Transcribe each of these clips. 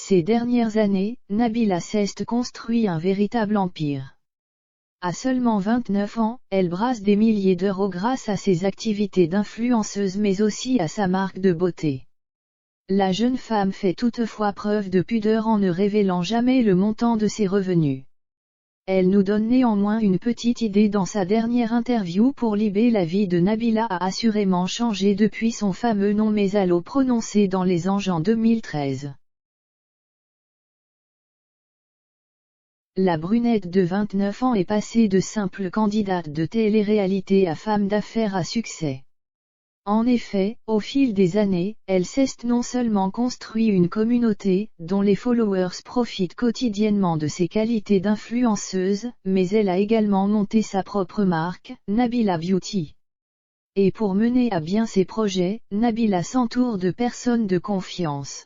Ces dernières années, Nabila Ceste construit un véritable empire. À seulement 29 ans, elle brasse des milliers d'euros grâce à ses activités d'influenceuse mais aussi à sa marque de beauté. La jeune femme fait toutefois preuve de pudeur en ne révélant jamais le montant de ses revenus. Elle nous donne néanmoins une petite idée dans sa dernière interview pour Libé. La vie de Nabila a assurément changé depuis son fameux nom mésalo prononcé dans Les Anges en 2013. La brunette de 29 ans est passée de simple candidate de télé-réalité à femme d'affaires à succès. En effet, au fil des années, elle s'est non seulement construit une communauté, dont les followers profitent quotidiennement de ses qualités d'influenceuse, mais elle a également monté sa propre marque, Nabila Beauty. Et pour mener à bien ses projets, Nabila s'entoure de personnes de confiance.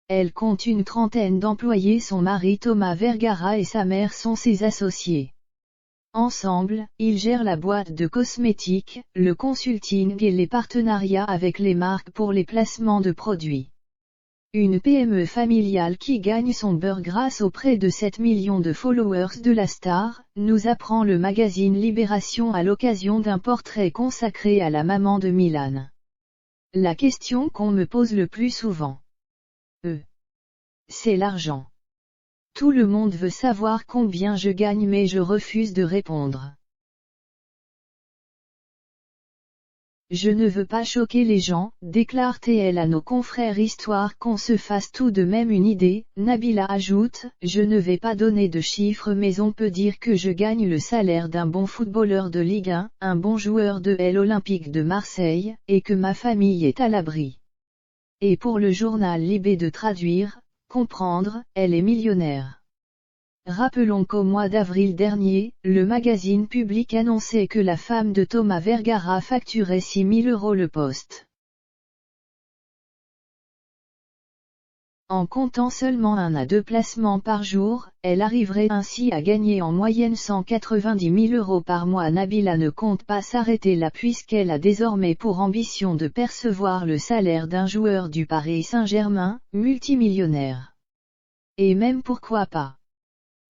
Elle compte une trentaine d'employés. Son mari Thomas Vergara et sa mère sont ses associés. Ensemble, ils gèrent la boîte de cosmétiques, le consulting et les partenariats avec les marques pour les placements de produits. Une PME familiale qui gagne son beurre grâce aux près de 7 millions de followers de la star, nous apprend le magazine Libération à l'occasion d'un portrait consacré à la maman de Milan. La question qu'on me pose le plus souvent, c'est l'argent. Tout le monde veut savoir combien je gagne mais je refuse de répondre. Je ne veux pas choquer les gens, déclare-t-elle à nos confrères histoire qu'on se fasse tout de même une idée. Nabila ajoute, je ne vais pas donner de chiffres mais on peut dire que je gagne le salaire d'un bon footballeur de Ligue 1, un bon joueur de l'Olympique de Marseille, et que ma famille est à l'abri. Et pour le journal Libé de traduire, comprendre, elle est millionnaire. Rappelons qu'au mois d'avril dernier, le magazine Public annonçait que la femme de Thomas Vergara facturait 6 000 € le poste. En comptant seulement 1 à 2 placements par jour, elle arriverait ainsi à gagner en moyenne 190 000 € par mois. Nabila ne compte pas s'arrêter là puisqu'elle a désormais pour ambition de percevoir le salaire d'un joueur du Paris Saint-Germain, multimillionnaire. Et même pourquoi pas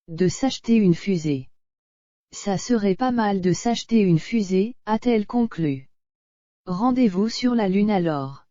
de s'acheter une fusée. Ça serait pas mal de s'acheter une fusée, a-t-elle conclu. Rendez-vous sur la Lune alors.